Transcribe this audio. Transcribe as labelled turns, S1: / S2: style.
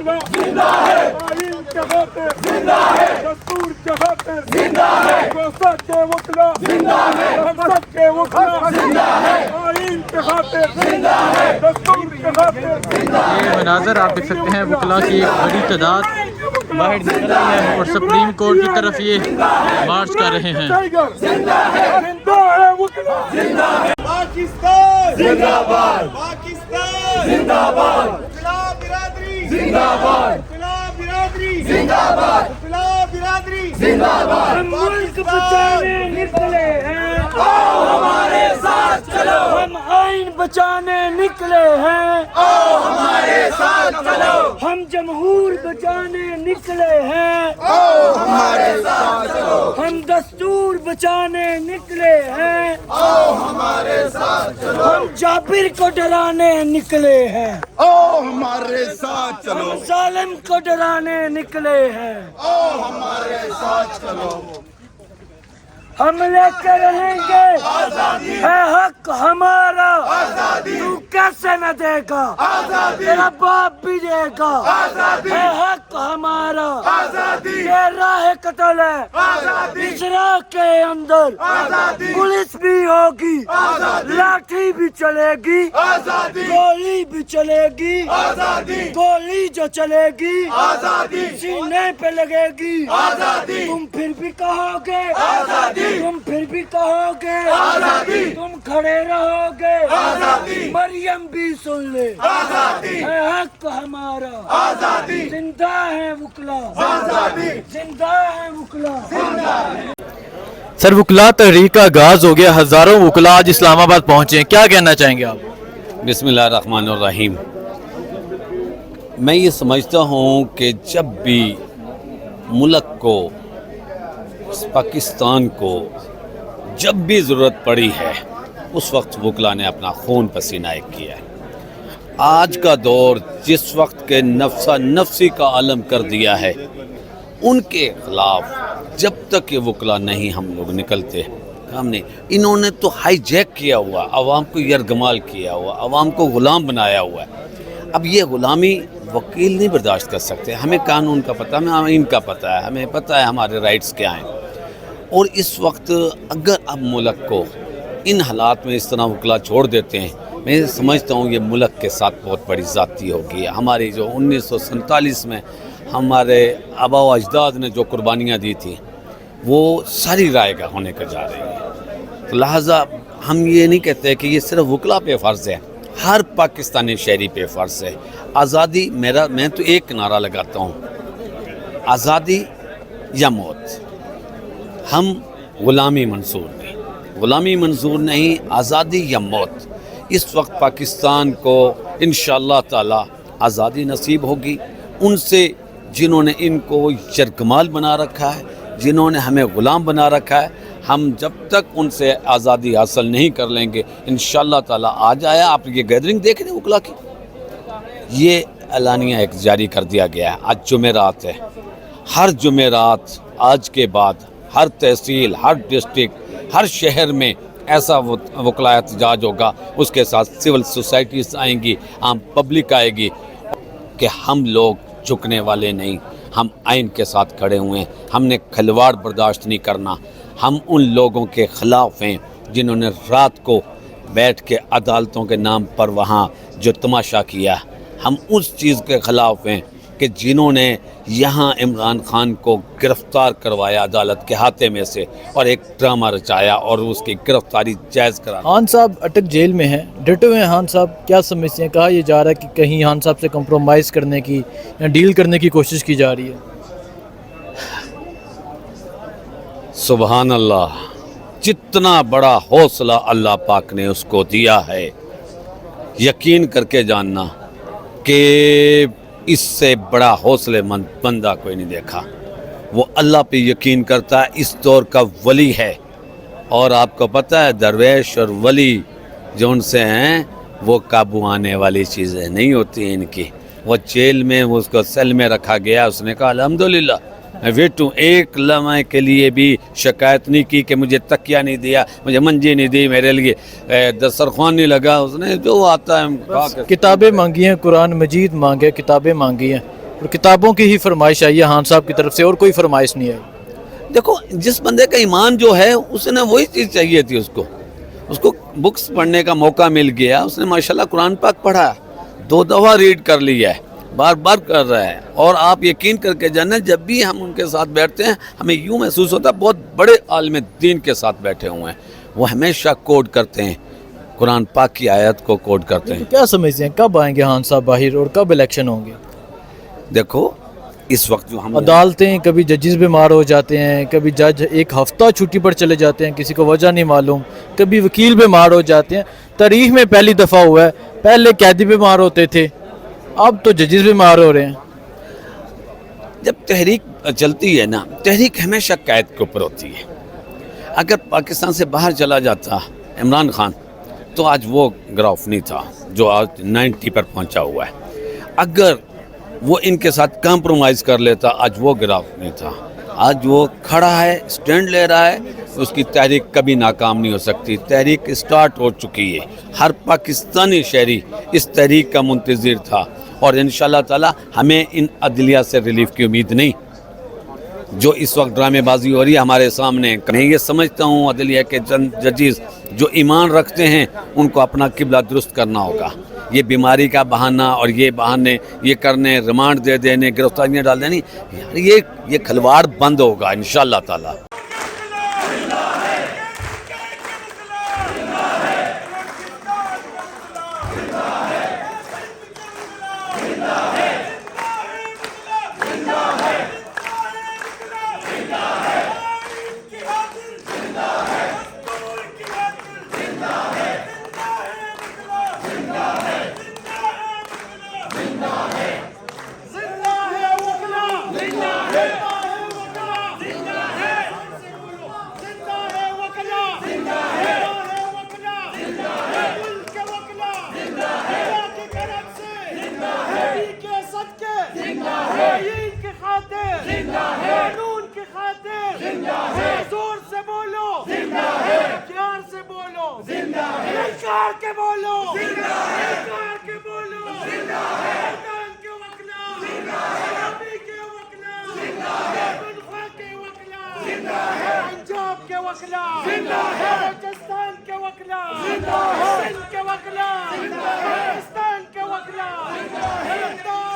S1: वकला जिंदा है, आईन के खातिर जिंदा है, दस्तूर के खातिर जिंदा है, संसद के वकला जिंदा है, संसद के वकला जिंदा है, आईन के खातिर जिंदा है, दस्तूर के खातिर जिंदा है।
S2: ये मनाजर आप देख सकते हैं वकला की एक बड़ी तादाद बाहर निकल रही है और सुप्रीम कोर्ट की तरफ ये मार्च कर रहे हैं।
S1: जिंदा है वकला जिंदा है। पाकिस्तान जिंदाबाद, पाकिस्तान जिंदाबाद, वकला बिरादरी जिंदाबाद, वकला बिरादरी जिंदाबाद, वकला बिरादरी जिंदाबाद। हम मुल्क बचाने निकले हैं, आओ हमारे साथ चलो। हम आइन बचाने निकले हैं, आओ हमारे साथ चलो। हम जमहूर बचाने निकले हैं, आओ हमारे साथ चलो। हम दस्तूर बचाने निकले हैं, आओ हमारे साथ चलो। हम जाबिर को डराने निकले हैं,
S3: आओ हमारे साथ चलो।
S1: हम जालिम को डराने निकले हैं,
S3: आओ हमारे साथ चलो।
S1: हम लेके रहेंगे आजादी, है हक हमारा आजादी। तू कैसे न देगा आजादी, तेरा बाप भी देगा आजादी। है हक हमारा आजादी, ये राह कत्ल है आजादी। इस राह के अंदर आजादी, पुलिस भी होगी आजादी, लाठी भी चलेगी आजादी, गोली भी चलेगी आजादी। गोली जो चलेगी आजादी, सीने पे लगेगी आजादी। तुम फिर भी कहोगे आजादी, तुम फिर भी कहोगे आजादी। तुम खड़े रहोगे आजादी, मरियम भी सुन ले आजादी। है हक हमारा आजादी, जिंदा है वकला आजादी, जिंदा है वकला जिंदा है।
S2: सर वकला तहरीक का आगाज हो गया, हजारों वकला आज इस्लामाबाद पहुंचे हैं, क्या कहना चाहेंगे आप?
S4: बिस्मिल्लाहिर्रहमानिर्रहीम। मैं ये समझता हूँ कि जब भी मुल्क को, पाकिस्तान को जब भी ज़रूरत पड़ी है उस वक्त वकला ने अपना खून पसीना एक किया है। आज का दौर जिस वक्त के नफ्सा नफ्सी का आलम कर दिया है, उनके ख़िलाफ़ जब तक ये वकला नहीं हम लोग निकलते हमने, इन्होंने तो हाईजैक किया हुआ, आवाम को यरगमाल किया हुआ, आवाम को ग़ुलाम बनाया हुआ है। अब ये ग़ुलामी वकील नहीं बर्दाश्त कर सकते। हमें कानून का पता है, हमें आइन का पता है, हमें पता है हमारे राइट्स क्या हैं। और इस वक्त अगर अब मुल्क को इन हालात में इस तरह वकला छोड़ देते हैं, मैं समझता हूँ ये मुल्क के साथ बहुत बड़ी ज़्यादती होगी। हमारी जो 1947 में हमारे आबा व अजदाद ने जो कुर्बानियाँ दी थी वो सारी रायगा होने का जा रही है। तो लिहाजा हम ये नहीं कहते कि ये सिर्फ वकला पे फ़र्ज़ है, हर पाकिस्तानी शहरी पे फ़र्ज़ है। आज़ादी मैं तो एक नारा लगाता हूँ, आज़ादी या मौत। हम ग़ुलामी मंजूर नहीं, आज़ादी या मौत। इस वक्त पाकिस्तान को इंशाअल्लाह ताला आज़ादी नसीब होगी। उनसे जिन्होंने इनको यरगमाल बना रखा है, जिन्होंने हमें ग़ुलाम बना रखा है, हम जब तक उनसे आज़ादी हासिल नहीं कर लेंगे इंशाअल्लाह ताला। आज आया आप ये गैदरिंग देख रहे हैं वकला की, ये एलानिया एक जारी कर दिया गया है। आज जुमेरात है, हर जुमेरात आज के बाद हर तहसील, हर डिस्ट्रिक्ट, हर शहर में ऐसा वकला एहतजाज होगा। उसके साथ सिविल सोसाइटीज़ आएंगी, आम पब्लिक आएगी कि हम लोग झुकने वाले नहीं, हम आइन के साथ खड़े हुए हैं। हमने खिलवाड़ बर्दाश्त नहीं करना। हम उन लोगों के ख़िलाफ़ हैं जिन्होंने रात को बैठ के अदालतों के नाम पर वहाँ जो तमाशा किया। हम उस चीज़ के ख़िलाफ़ हैं कि जिन्होंने यहाँ इमरान खान को गिरफ़्तार करवाया अदालत के हाथे में से और एक ड्रामा रचाया और उसकी गिरफ़्तारी जायज़ करा।
S2: खान साहब अटक जेल में हैं, डटे हुए हैं। खान साहब क्या समझते हैं? कहा यह जा रहा है कि कहीं खान साहब से कंप्रोमाइज़ करने की या डील करने की कोशिश की जा रही है।
S4: सुभान अल्लाह, जितना बड़ा हौसला अल्लाह पाक ने उसको दिया है, यकीन करके जानना कि इससे बड़ा हौसलेमंद बंदा कोई नहीं देखा। वो अल्लाह पे यकीन करता है, इस दौर का वली है। और आपको पता है दरवेश और वली जो उनसे हैं वो काबू आने वाली चीज़ें नहीं होती इनकी। वो जेल में उसको सेल में रखा गया, उसने कहा अल्हम्दुलिल्लाह मैं वेट हूँ। एक लम्हे के लिए भी शिकायत नहीं की कि मुझे तकिया नहीं दिया, मुझे मंजी नहीं दी, मेरे लिए दस्तरखान नहीं लगा। उसने जो आता है
S2: किताबें मांगी हैं, कुरान मजीद मांगे, किताबें मांगी हैं, اور کتابوں کی ہی فرمائش آئی ہے خان صاحب کی طرف سے اور کوئی فرمائش نہیں آئی.
S4: دیکھو جس بندے کا ایمان جو ہے اس نے وہی چیز چاہیے تھی اس کو بکس پڑھنے کا موقع مل گیا, اس نے ماشاءاللہ قرآن پاک پڑھا, 2 دفعہ ریڈ کر لیا ہے, بار بار کر رہا ہے. اور آپ یقین کر کے جانیں جب بھی ہم ان کے ساتھ بیٹھتے ہیں ہمیں یوں محسوس ہوتا ہے بہت بڑے عالم دین کے ساتھ بیٹھے ہوئے ہیں. وہ ہمیشہ کوڈ کرتے ہیں, قرآن پاک کی آیت کو کوڈ کرتے ہیں.
S2: کیا سمجھتے ہیں کب آئیں گے خان صاحب باہر اور کب الیکشن ہوں گے؟
S4: دیکھو اس وقت جو ہم
S2: عدالتیں کبھی ججز بیمار ہو جاتے ہیں, کبھی جج ایک ہفتہ چھٹی پر چلے جاتے ہیں, کسی کو وجہ نہیں معلوم, کبھی وکیل بیمار ہو جاتے ہیں. تاریخ میں پہلی دفعہ ہوا ہے, پہلے قیدی بیمار ہوتے تھے, اب تو ججز بیمار ہو رہے ہیں.
S4: جب تحریک چلتی ہے نا, تحریک ہمیشہ قید کے اوپر ہوتی ہے. اگر پاکستان سے باہر چلا جاتا عمران خان تو آج وہ گراف نہیں تھا جو آج 90 پر پہنچا ہوا ہے. اگر وہ ان کے ساتھ کمپرومائز کر لیتا آج وہ گراف نہیں تھا. آج وہ کھڑا ہے, سٹینڈ لے رہا ہے, اس کی تحریک کبھی ناکام نہیں ہو سکتی. تحریک سٹارٹ ہو چکی ہے, ہر پاکستانی شہری اس تحریک کا منتظر تھا. اور انشاءاللہ تعالی ہمیں ان عدلیہ سے ریلیف کی امید نہیں. جو اس وقت ڈرامے بازی ہو رہی ہے ہمارے سامنے, میں یہ سمجھتا ہوں عدلیہ کے چند ججز جو ایمان رکھتے ہیں ان کو اپنا قبلہ درست کرنا ہوگا. یہ بیماری کا بہانہ اور یہ بہانے یہ کرنے, ریمانڈ دے دینے, گرفتاریاں ڈال دینی, یہ کھلواڑ بند ہوگا انشاءاللہ تعالی.
S1: پنجاب کے وکلا زندہ ہے, بلوچستان کے وکلا زندہ ہے, سندھ کے وکلا زندہ ہے, پاکستان کے وکلا زندہ ہے.